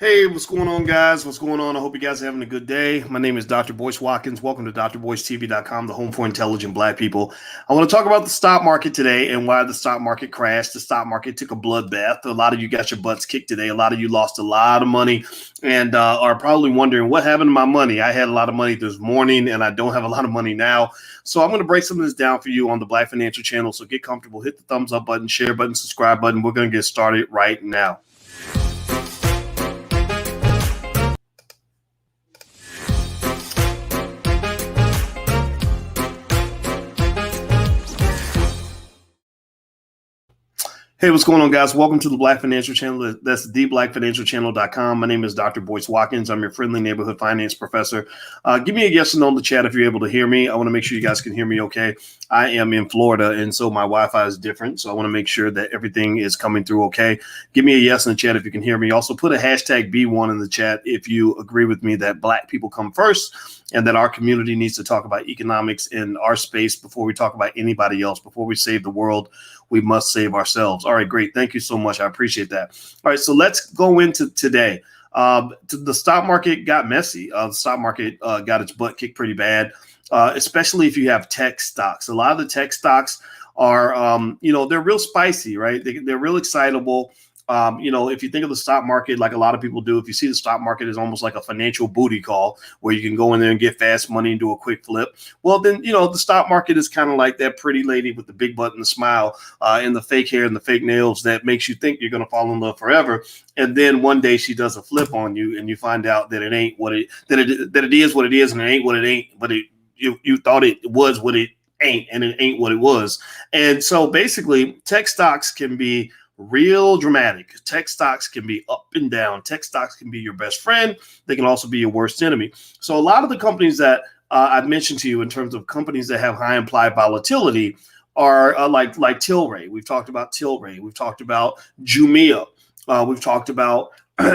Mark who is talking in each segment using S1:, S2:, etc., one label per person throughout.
S1: Hey, what's going on, guys? What's going on? I hope you guys are having a good day. My name is Dr. Boyce Watkins. Welcome to drboycetv.com, the home for intelligent Black people. I want to talk about the stock market today and why the stock market crashed. The stock market took a bloodbath. A lot of you got your butts kicked today. A lot of you lost a lot of money and are probably wondering what happened to my money. I had a lot of money this morning and I don't have a lot of money now. So I'm going to break some of this down for you on the Black Financial Channel. So get comfortable, hit the thumbs up button, share button, subscribe button. We're going to get started right now. Hey, what's going on, guys? Welcome to the Black Financial Channel. That's theblackfinancialchannel.com. My name is Dr. Boyce Watkins. I'm your friendly neighborhood finance professor. Give me a yes or no in the chat if you're able to hear me. I want to make sure you guys can hear me okay. I am in Florida, and so my Wi-Fi is different, so I want to make sure that everything is coming through okay. Give me a yes in the chat if you can hear me. Also, put a hashtag B1 in the chat if you agree with me that Black people come first and that our community needs to talk about economics in our space before we talk about anybody else. Before we save the world, we must save ourselves. All right, great. Thank you so much. I appreciate that. All right, so let's go into today. The stock market got messy. The stock market got its butt kicked pretty bad, especially if you have tech stocks. A lot of the tech stocks are, they're real spicy, right? They're real excitable. If you think of the stock market like a lot of people do, if you see the stock market as almost like a financial booty call where you can go in there and get fast money and do a quick flip, well, then, the stock market is kind of like that pretty lady with the big butt and the smile and the fake hair and the fake nails that makes you think you're going to fall in love forever. And then one day she does a flip on you and you find out that it ain't what it is what it is and it ain't what it ain't, but you thought it was what it ain't and it ain't what it was. And so basically tech stocks can be real dramatic. Tech stocks can be up and down. Tech stocks can be your best friend. They can also be your worst enemy. So a lot of the companies that I've mentioned to you in terms of companies that have high implied volatility are like Tilray. We've talked about Tilray. We've talked about Jumia. We've talked about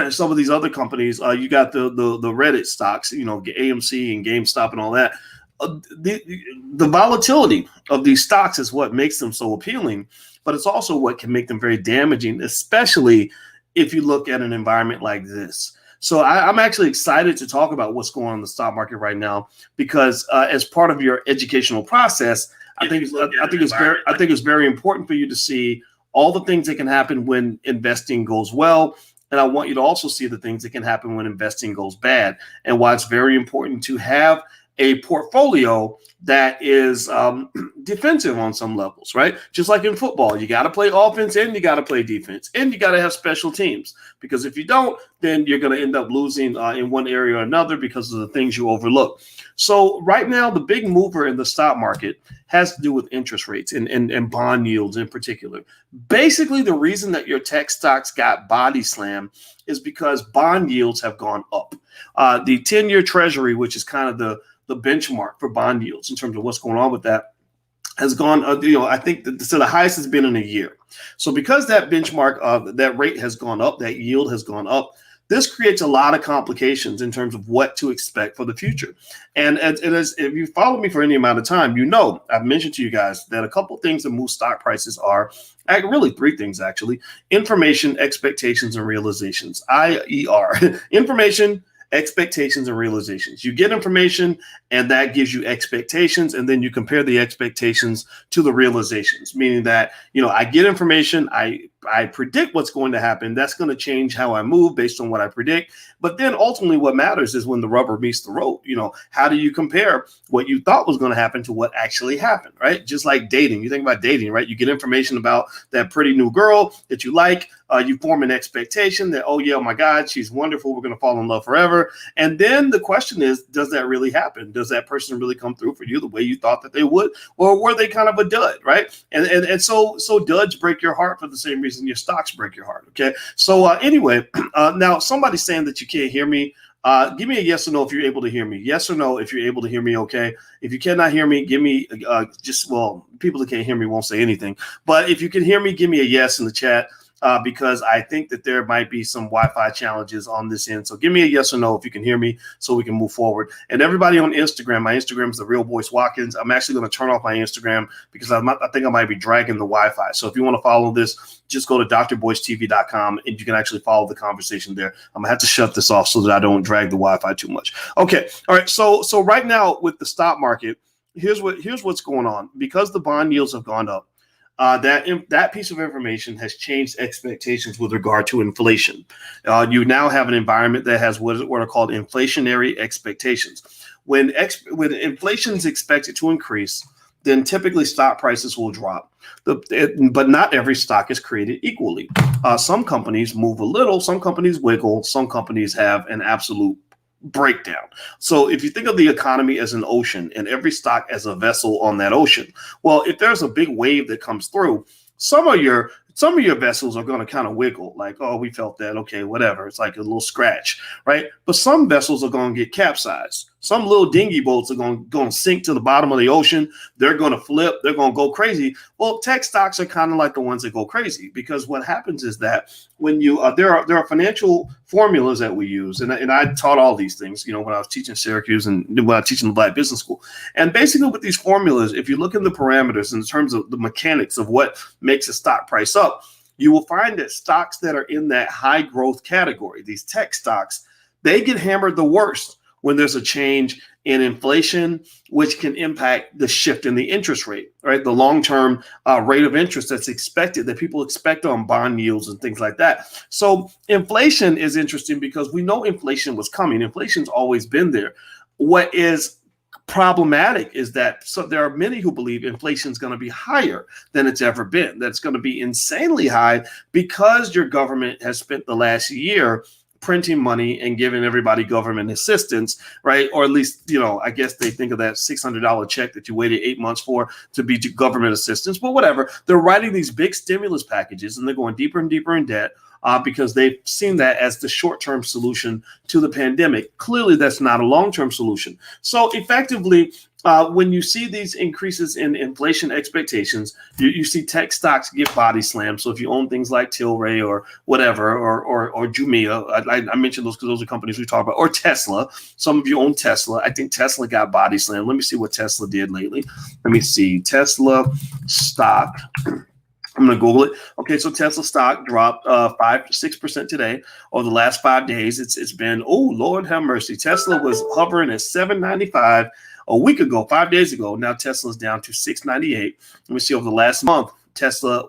S1: some of these other companies. You got the Reddit stocks, AMC and GameStop and all that. The volatility of these stocks is what makes them so appealing, but it's also what can make them very damaging, especially if you look at an environment like this. So I'm actually excited to talk about what's going on in the stock market right now, because as part of your educational process, I think it's very important for you to see all the things that can happen when investing goes well. And I want you to also see the things that can happen when investing goes bad, and why it's very important to have a portfolio that is defensive on some levels, right? Just like in football, you got to play offense and you got to play defense and you got to have special teams, because if you don't, then you're going to end up losing in one area or another because of the things you overlook. So right now, the big mover in the stock market has to do with interest rates and bond yields in particular. Basically, the reason that your tech stocks got body slammed is because bond yields have gone up. The 10-year treasury, which is kind of the benchmark for bond yields in terms of what's going on with that, has gone, I think the highest has been in a year. So because that benchmark, that rate has gone up, that yield has gone up, this creates a lot of complications in terms of what to expect for the future. And as if you follow me for any amount of time, I've mentioned to you guys that a couple of things that move stock prices are really three things, actually: information, expectations, and realizations. IER. Information, expectations, and realizations. You get information and that gives you expectations, and then you compare the expectations to the realizations, meaning that, I get information, I predict what's going to happen. That's going to change how I move based on what I predict. But then ultimately what matters is when the rubber meets the road. How do you compare what you thought was going to happen to what actually happened, right? Just like dating. You think about dating, right? You get information about that pretty new girl that you like. You form an expectation that, oh, yeah, oh my God, she's wonderful. We're going to fall in love forever. And then the question is, does that really happen? Does that person really come through for you the way you thought that they would? Or were they kind of a dud, right? And so duds break your heart for the same reason your stocks break your heart. Okay. So anyway, now somebody's saying that you can't hear me. Give me a yes or no if you're able to hear me. Yes or no if you're able to hear me. Okay. If you cannot hear me, give me people that can't hear me won't say anything. But if you can hear me, give me a yes in the chat. because I think that there might be some Wi-Fi challenges on this end. So give me a yes or no if you can hear me so we can move forward. And everybody on Instagram, my Instagram is The Real Boyce Watkins. I'm actually going to turn off my Instagram because I think I might be dragging the Wi-Fi. So if you want to follow this, just go to drboycetv.com and you can actually follow the conversation there. I'm going to have to shut this off so that I don't drag the Wi-Fi too much. Okay. All right. So right now with the stock market, here's what's going on. Because the bond yields have gone up, that piece of information has changed expectations with regard to inflation. You now have an environment that has what are called inflationary expectations. When inflation is expected to increase, then typically stock prices will drop. But not every stock is created equally. Some companies move a little, some companies wiggle, some companies have an absolute breakdown. So if you think of the economy as an ocean and every stock as a vessel on that ocean, well, if there's a big wave that comes through, some of your vessels are going to kind of wiggle, like, oh, we felt that, okay, whatever. It's like a little scratch, right? But some vessels are going to get capsized. Some little dinghy boats are going to sink to the bottom of the ocean. They're going to flip. They're going to go crazy. Well, tech stocks are kind of like the ones that go crazy, because what happens is that when you there are financial formulas that we use, and I taught all these things, when I was teaching Syracuse and when I was teaching the Black Business School. And basically with these formulas, if you look in the parameters in terms of the mechanics of what makes a stock price up, you will find that stocks that are in that high growth category, these tech stocks, they get hammered the worst when there's a change in inflation, which can impact the shift in the interest rate, right? The long-term rate of interest that's expected, that people expect on bond yields and things like that. So inflation is interesting because we know inflation was coming. Inflation's always been there. What is problematic is that there are many who believe inflation is going to be higher than it's ever been. That's going to be insanely high because your government has spent the last year printing money and giving everybody government assistance, right? Or at least, I guess they think of that $600 check that you waited 8 months for to be government assistance, but whatever. They're writing these big stimulus packages and they're going deeper and deeper in debt because they've seen that as the short-term solution to the pandemic. Clearly, that's not a long-term solution. So effectively, when you see these increases in inflation expectations, you see tech stocks get body slammed. So if you own things like Tilray or whatever, or Jumia, I mentioned those because those are companies we talk about, or Tesla. Some of you own Tesla. I think Tesla got body slammed. Let me see what Tesla did lately. Let me see. Tesla stock. I'm going to Google it. Okay, so Tesla stock dropped 5-6% today over the last 5 days. It's been, oh, Lord have mercy. Tesla was hovering at $7.95 a week ago, 5 days ago. Now Tesla's down to $6.98. Let me see over the last month. Tesla,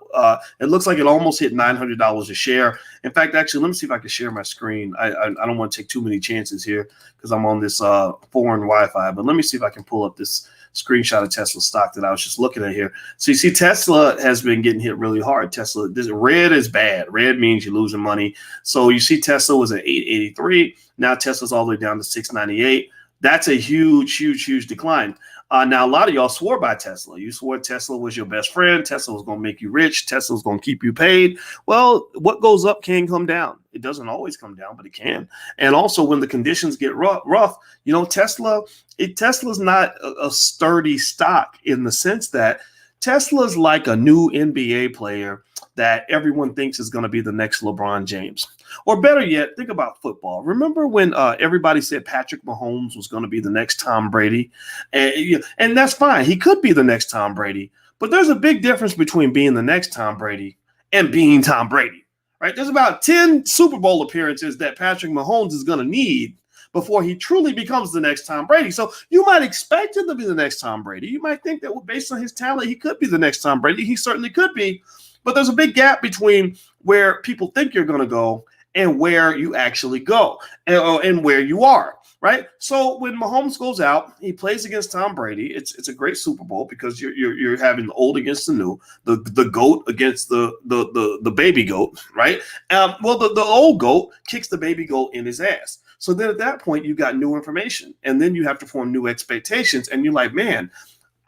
S1: it looks like it almost hit $900 a share. In fact, actually, let me see if I can share my screen. I don't want to take too many chances here because I'm on this foreign Wi-Fi, but let me see if I can pull up this screenshot of Tesla stock that I was just looking at here. So you see Tesla has been getting hit really hard. Tesla, this red is bad. Red means you're losing money. So you see Tesla was at 883. Now Tesla's all the way down to 698. That's a huge decline. Now, a lot of y'all swore by Tesla. You swore Tesla was your best friend. Tesla was going to make you rich. Tesla was going to keep you paid. Well, what goes up can come down. It doesn't always come down, but it can. And also when the conditions get rough, Tesla's not a sturdy stock in the sense that Tesla's like a new NBA player that everyone thinks is going to be the next LeBron James. Or better yet, think about football. Remember when everybody said Patrick Mahomes was going to be the next Tom Brady? And that's fine. He could be the next Tom Brady. But there's a big difference between being the next Tom Brady and being Tom Brady, right? There's about 10 Super Bowl appearances that Patrick Mahomes is going to need before he truly becomes the next Tom Brady. So you might expect him to be the next Tom Brady. You might think that based on his talent, he could be the next Tom Brady. He certainly could be. But there's a big gap between where people think you're going to go and where you actually go and where you are, right? So when Mahomes goes out, he plays against Tom Brady. It's a great Super Bowl because you're having the old against the new, the GOAT against the baby goat, right? The old GOAT kicks the baby goat in his ass. So then at that point, you got new information, and then you have to form new expectations, and you're like, man,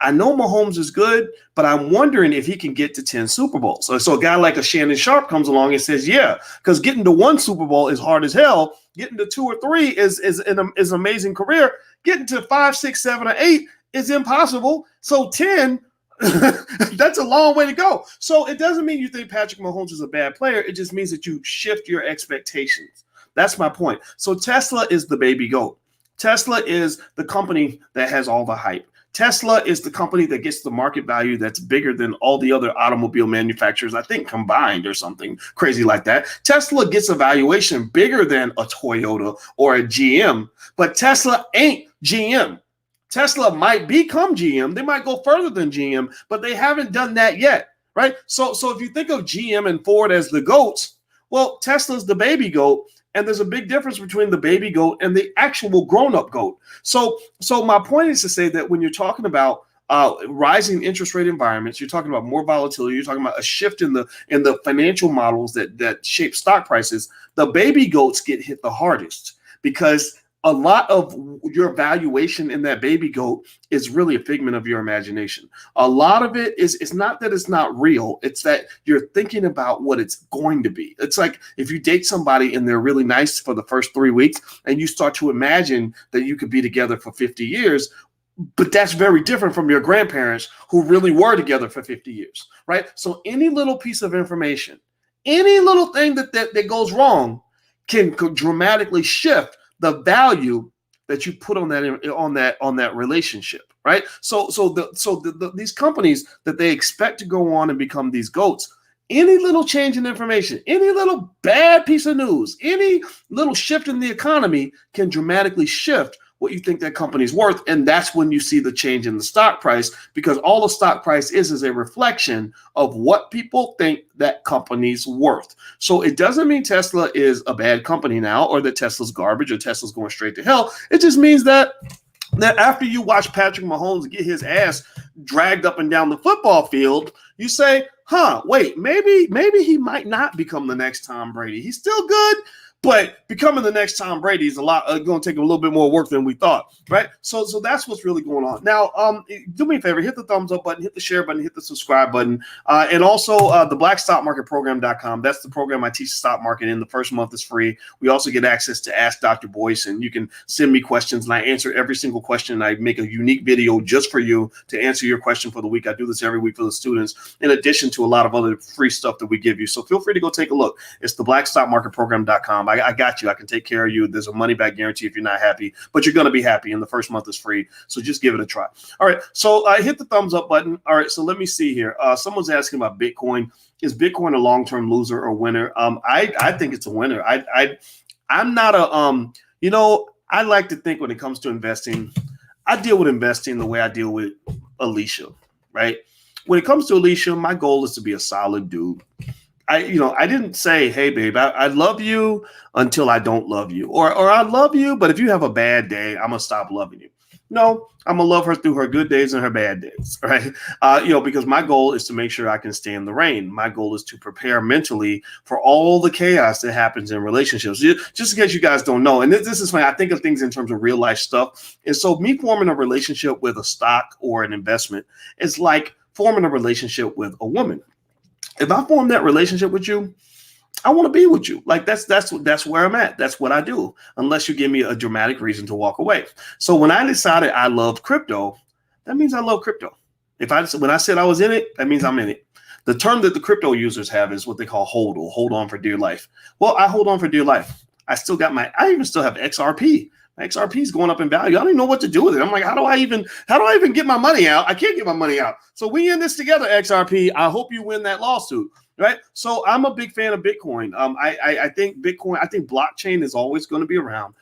S1: I know Mahomes is good, but I'm wondering if he can get to 10 Super Bowls. So a guy like a Shannon Sharp comes along and says, yeah, because getting to 1 Super Bowl is hard as hell. Getting to 2 or 3 is an amazing career. Getting to 5, 6, 7, or 8 is impossible. So 10, That's a long way to go. So it doesn't mean you think Patrick Mahomes is a bad player. It just means that you shift your expectations. That's my point. So Tesla is the baby goat. Tesla is the company that has all the hype. Tesla is the company that gets the market value that's bigger than all the other automobile manufacturers, I think combined or something crazy like that. Tesla gets a valuation bigger than a Toyota or a GM, but Tesla ain't GM. Tesla might become GM. They might go further than GM, but they haven't done that yet, right? So if you think of GM and Ford as the goats, well, Tesla's the baby goat. And there's a big difference between the baby goat and the actual grown-up goat. So my point is to say that when you're talking about rising interest rate environments, you're talking about more volatility, you're talking about a shift in the financial models that shape stock prices, the baby goats get hit the hardest because a lot of your valuation in that baby goat is really a figment of your imagination. A lot of it is, it's not that it's not real. It's that you're thinking about what it's going to be. It's like if you date somebody and they're really nice for the first 3 weeks and you start to imagine that you could be together for 50 years, but that's very different from your grandparents who really were together for 50 years, right? So any little piece of information, any little thing that goes wrong can dramatically shift the value that you put on that relationship, right? So these companies that they expect to go on and become these goats, any little change in information, any little bad piece of news, any little shift in the economy can dramatically shift what you think that company's worth. And that's when you see the change in the stock price, because all the stock price is a reflection of what people think that company's worth. So it doesn't mean Tesla is a bad company now, or that Tesla's garbage, or Tesla's going straight to hell. It just means that after you watch Patrick Mahomes get his ass dragged up and down the football field, you say, wait, maybe he might not become the next Tom Brady. He's still good, but becoming the next Tom Brady is going to take a little bit more work than we thought, right? So that's what's really going on. Now, do me a favor, hit the thumbs up button, hit the share button, hit the subscribe button, and also the blackstockmarketprogram.com. That's the program I teach stock market in. The first month is free. We also get access to Ask Dr. Boyce, and you can send me questions, and I answer every single question. I make a unique video just for you to answer your question for the week. I do this every week for the students, in addition to a lot of other free stuff that we give you. So feel free to go take a look. It's the blackstockmarketprogram.com. I got you. I can take care of you. There's a money back guarantee if you're not happy, but you're going to be happy, and the first month is free. So just give it a try. All right. So hit the thumbs up button. All right. So let me see here. Someone's asking about Bitcoin. Is Bitcoin a long-term loser or winner? I think it's a winner. I'm not I like to think when it comes to investing, I deal with investing the way I deal with Alicia, right? When it comes to Alicia, my goal is to be a solid dude. I didn't say, hey, babe, I love you until I don't love you. Or I love you, but if you have a bad day, I'm going to stop loving you. No, I'm going to love her through her good days and her bad days, right? Because my goal is to make sure I can stand the rain. My goal is to prepare mentally for all the chaos that happens in relationships. Just in case you guys don't know, and this is funny, I think of things in terms of real life stuff. And so me forming a relationship with a stock or an investment is like forming a relationship with a woman. If I form that relationship with you, I want to be with you. Like that's where I'm at. That's what I do, unless you give me a dramatic reason to walk away. So when I decided I loved crypto, that means I love crypto. When I said I was in it, that means I'm in it. The term that the crypto users have is what they call hold on for dear life. Well, I hold on for dear life. I even still have XRP. My XRP is going up in value. I don't even know what to do with it. I'm like, how do I even get my money out? I can't get my money out. So we in this together, XRP. I hope you win that lawsuit, right? So I'm a big fan of Bitcoin. I think blockchain is always going to be around.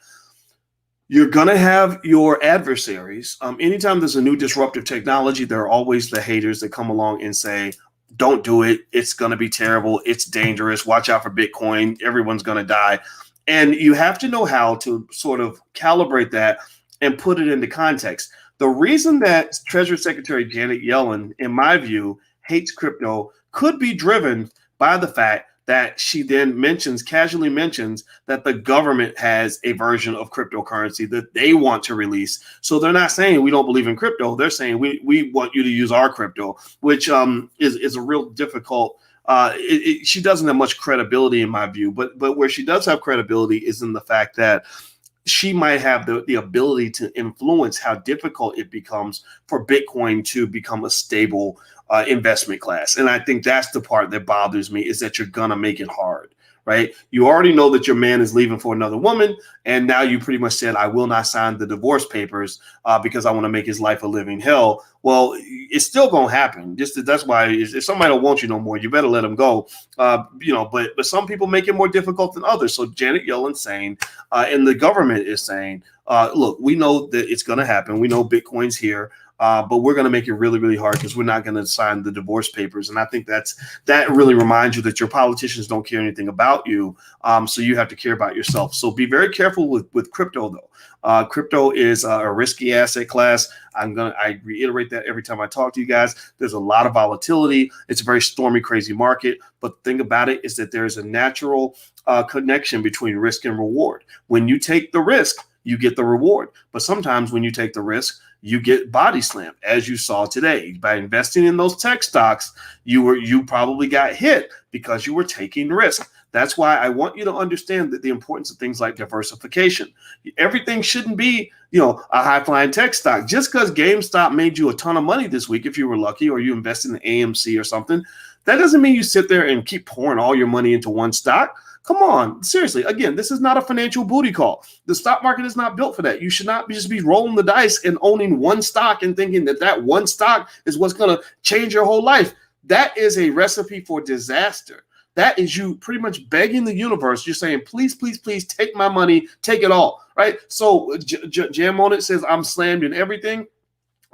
S1: You're going to have your adversaries. Anytime there's a new disruptive technology, there are always the haters that come along and say, don't do it. It's going to be terrible. It's dangerous. Watch out for Bitcoin. Everyone's going to die. And you have to know how to sort of calibrate that and put it into context. The reason that Treasury Secretary Janet Yellen, in my view, hates crypto could be driven by the fact that she then casually mentions that the government has a version of cryptocurrency that they want to release. So they're not saying we don't believe in crypto. They're saying we want you to use our crypto, which is a real difficult. She doesn't have much credibility in my view, but where she does have credibility is in the fact that she might have the ability to influence how difficult it becomes for Bitcoin to become a stable investment class. And I think that's the part that bothers me, is that you're going to make it hard. Right? You already know that your man is leaving for another woman, and now you pretty much said, I will not sign the divorce papers because I want to make his life a living hell. Well, it's still going to happen. That's why if somebody don't want you no more, you better let them go. But some people make it more difficult than others. So Janet Yellen's saying, and the government is saying, look, we know that it's going to happen. We know Bitcoin's here. But we're going to make it really, really hard because we're not going to sign the divorce papers. And I think that really reminds you that your politicians don't care anything about you. So you have to care about yourself. So be very careful with crypto, though. Crypto is a risky asset class. I reiterate that every time I talk to you guys. There's a lot of volatility. It's a very stormy, crazy market. But the thing about it is that there's a natural connection between risk and reward. When you take the risk, you get the reward. But sometimes when you take the risk, you get body slammed, as you saw today. By investing in those tech stocks, you probably got hit because you were taking risk. That's why I want you to understand that the importance of things like diversification. Everything shouldn't be, a high-flying tech stock. Just because GameStop made you a ton of money this week, if you were lucky, or you invested in AMC or something, that doesn't mean you sit there and keep pouring all your money into one stock. Come on, seriously. Again, this is not a financial booty call. The stock market is not built for that. You should not just be rolling the dice and owning one stock and thinking that one stock is what's going to change your whole life. That is a recipe for disaster. That is you pretty much begging the universe. You're saying, please, please, please take my money, take it all, right? So Jam on it says, I'm slammed in everything.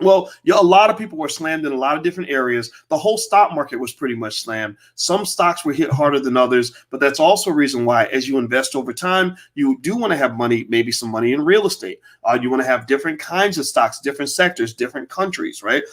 S1: Well, a lot of people were slammed in a lot of different areas. The whole stock market was pretty much slammed. Some stocks were hit harder than others, but that's also a reason why, as you invest over time, you do want to have money, maybe some money in real estate. You want to have different kinds of stocks, different sectors, different countries, right?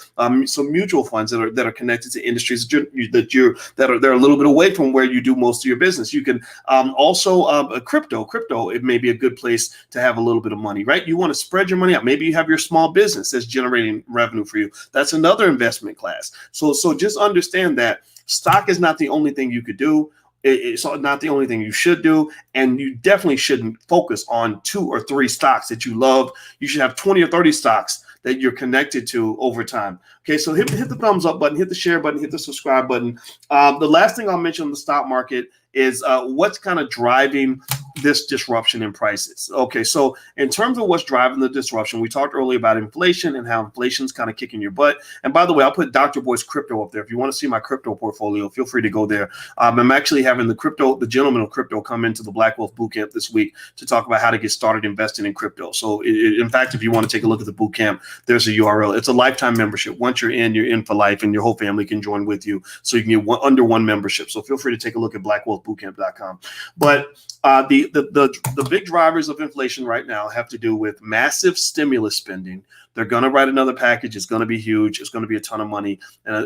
S1: Some mutual funds that are connected to industries that are a little bit away from where you do most of your business. You can also crypto. It may be a good place to have a little bit of money, right? You want to spread your money out. Maybe you have your small business that's generating revenue for you. That's another investment class. So just understand that stock is not the only thing you could do. It's not the only thing you should do. And you definitely shouldn't focus on 2 or 3 stocks that you love. You should have 20 or 30 stocks that you're connected to over time. Okay, so hit the thumbs up button, hit the share button, hit the subscribe button. The last thing I'll mention on the stock market is what's kind of driving this disruption in prices. Okay, so in terms of what's driving the disruption, we talked earlier about inflation and how inflation's kind of kicking your butt. And by the way, I'll put Dr. Boy's crypto up there. If you want to see my crypto portfolio, feel free to go there. I'm actually having the gentleman of crypto come into the Black Wealth Bootcamp this week to talk about how to get started investing in crypto. So in fact, if you want to take a look at the bootcamp, there's a URL. It's a lifetime membership. Once you're in for life, and your whole family can join with you. So you can get under one membership. So feel free to take a look at blackwealthbootcamp.com. But the big drivers of inflation right now have to do with massive stimulus spending. They're going to write another package. It's going to be huge. It's going to be a ton of money,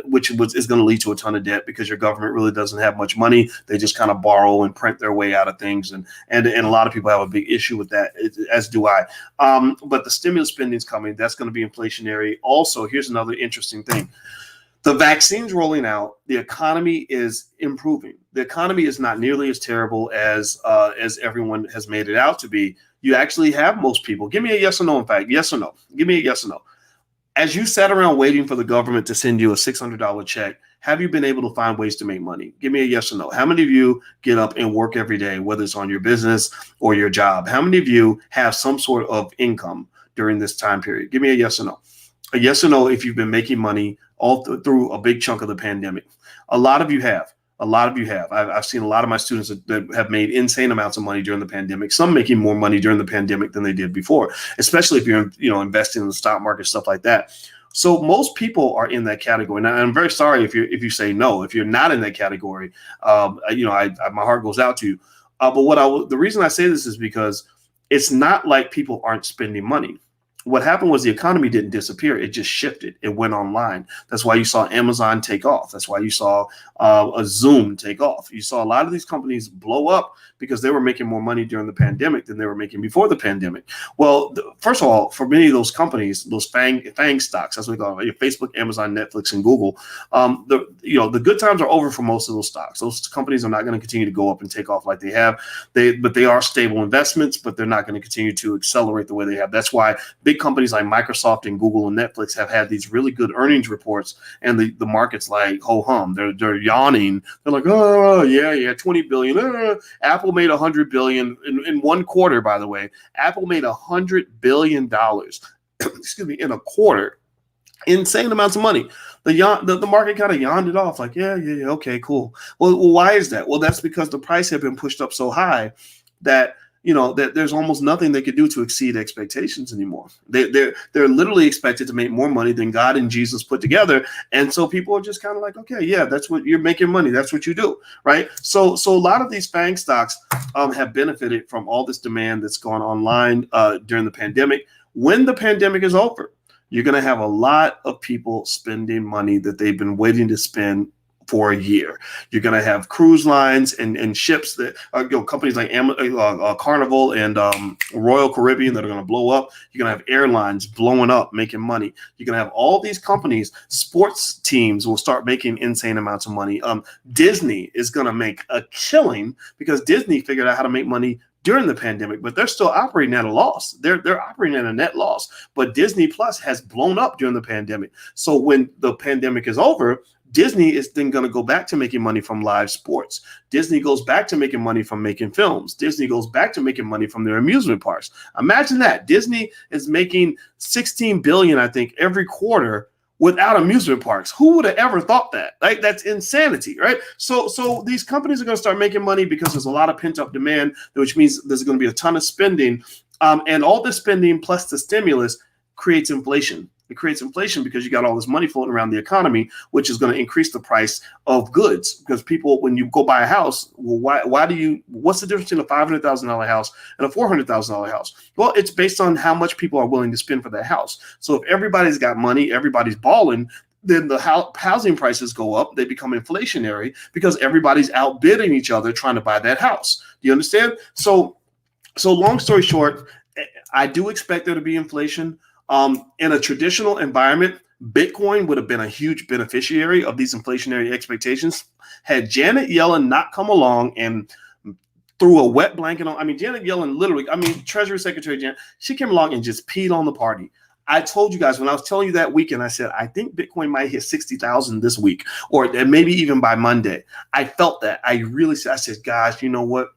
S1: which is going to lead to a ton of debt because your government really doesn't have much money. They just kind of borrow and print their way out of things. And a lot of people have a big issue with that, as do I. But the stimulus spending is coming. That's going to be inflationary. Also, here's another interesting thing. The vaccine's rolling out. The economy is improving. The economy is not nearly as terrible as everyone has made it out to be. You actually have most people. Give me a yes or no, in fact. Yes or no. Give me a yes or no. As you sat around waiting for the government to send you a $600 check, have you been able to find ways to make money? Give me a yes or no. How many of you get up and work every day, whether it's on your business or your job? How many of you have some sort of income during this time period? Give me a yes or no. A yes or no if you've been making money all through a big chunk of the pandemic. A lot of you have. I've seen a lot of my students that have made insane amounts of money during the pandemic. Some making more money during the pandemic than they did before, especially if you're investing in the stock market, stuff like that. So most people are in that category. Now, I'm very sorry if you say no. If you're not in that category, my heart goes out to you. But the reason I say this is because it's not like people aren't spending money. What happened was the economy didn't disappear. It just shifted. It went online. That's why you saw Amazon take off. That's why you saw a Zoom take off. You saw a lot of these companies blow up because they were making more money during the pandemic than they were making before the pandemic. Well, first of all, for many of those companies, those FANG stocks, that's what we call it, Facebook, Amazon, Netflix, and Google, the good times are over for most of those stocks. Those companies are not going to continue to go up and take off like they have. But they are stable investments, but they're not going to continue to accelerate the way they have. That's why big companies like Microsoft and Google and Netflix have had these really good earnings reports, and the market's like ho hum. They're yawning. They're like, oh yeah, 20 billion. Apple made 100 billion in one quarter. By the way, Apple made $100 billion. Excuse me, in a quarter. Insane amounts of money. The market kind of yawned it off, like, yeah, okay, cool. Well, why is that? Well, that's because the price had been pushed up so high that that there's almost nothing they could do to exceed expectations anymore. They're literally expected to make more money than God and Jesus put together, and so people are just kind of like, okay, yeah, that's what you're making money. That's what you do, right? So a lot of these FANG stocks have benefited from all this demand that's gone online during the pandemic. When the pandemic is over, you're going to have a lot of people spending money that they've been waiting to spend for a year. You're going to have cruise lines and ships that companies like Carnival and Royal Caribbean that are going to blow up. You're going to have airlines blowing up, making money. You're going to have all these companies. Sports teams will start making insane amounts of money. Disney is going to make a killing because Disney figured out how to make money during the pandemic, but they're still operating at a loss. They're operating at a net loss. But Disney Plus has blown up during the pandemic. So when the pandemic is over, Disney is then going to go back to making money from live sports. Disney goes back to making money from making films. Disney goes back to making money from their amusement parks. Imagine that. Disney is making $16 billion, I think, every quarter without amusement parks. Who would have ever thought that? Like, that's insanity, right? So these companies are going to start making money because there's a lot of pent up demand, which means there's going to be a ton of spending. And all this spending plus the stimulus creates inflation. It creates inflation because you got all this money floating around the economy, which is going to increase the price of goods. Because people, when you go buy a house, well, what's the difference between a $500,000 house and a $400,000 house? Well, it's based on how much people are willing to spend for that house. So if everybody's got money, everybody's balling, then the housing prices go up. They become inflationary because everybody's outbidding each other trying to buy that house. Do you understand? So long story short, I do expect there to be inflation. In a traditional environment, Bitcoin would have been a huge beneficiary of these inflationary expectations. Had Janet Yellen not come along and threw a wet blanket on, Janet Yellen literally, Treasury Secretary Janet, she came along and just peed on the party. I told you guys when I was telling you that weekend, I said, I think Bitcoin might hit 60,000 this week, or maybe even by Monday. I felt that. I said, guys, you know what?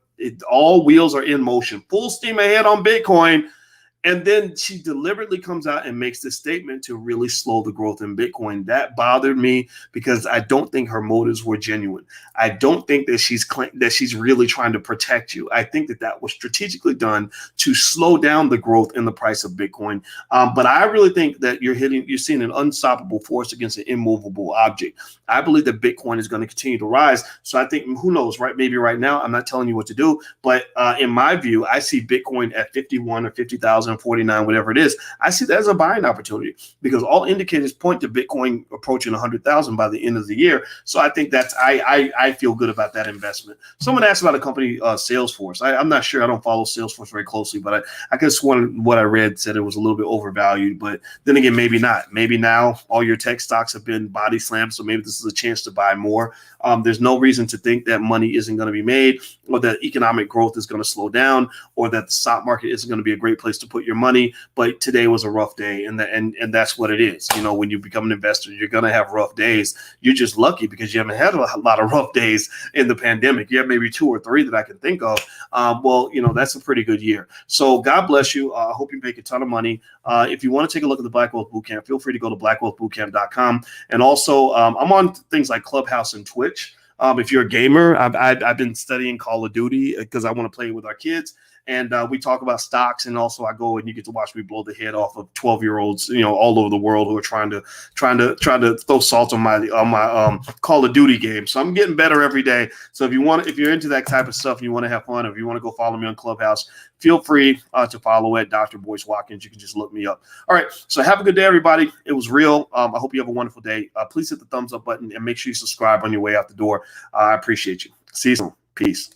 S1: All wheels are in motion, full steam ahead on Bitcoin. And then she deliberately comes out and makes this statement to really slow the growth in Bitcoin. That bothered me because I don't think her motives were genuine. I don't think that she's really trying to protect you. I think that was strategically done to slow down the growth in the price of Bitcoin. But I really think that you're seeing an unstoppable force against an immovable object. I believe that Bitcoin is going to continue to rise. So I think, who knows, right? Maybe right now, I'm not telling you what to do, but in my view, I see Bitcoin at 51 or 50,000. 49, whatever it is, I see that as a buying opportunity because all indicators point to Bitcoin approaching 100,000 by the end of the year. So I think I feel good about that investment. Someone asked about a company, Salesforce. I'm not sure. I don't follow Salesforce very closely, but I could have sworn what I read said it was a little bit overvalued. But then again, maybe not. Maybe now all your tech stocks have been body slammed, so maybe this is a chance to buy more. There's no reason to think that money isn't going to be made, or that economic growth is going to slow down, or that the stock market isn't going to be a great place to put your money. But today was a rough day, and that's what it is. When you become an investor, you're going to have rough days. You're just lucky because you haven't had a lot of rough days in the pandemic. You have maybe 2 or 3 that I can think of. That's a pretty good year. So God bless you. I hope you make a ton of money. If you want to take a look at the Black Wealth Bootcamp, feel free to go to blackwealthbootcamp.com. And also, I'm on things like Clubhouse and Twitch. If you're a gamer, I've been studying Call of Duty because I want to play with our kids. and we talk about stocks, and also I go and you get to watch me blow the head off of 12-year-olds, all over the world who are trying to throw salt on my Call of Duty game. So I'm getting better every day. So if you're into that type of stuff and you want to have fun, or if you want to go follow me on Clubhouse, feel free to follow at Dr. Boyce Watkins. You can just look me up. All right. So have a good day, everybody. It was real. I hope you have a wonderful day. Please hit the thumbs up button and make sure you subscribe on your way out the door. I appreciate you. See you soon. Peace.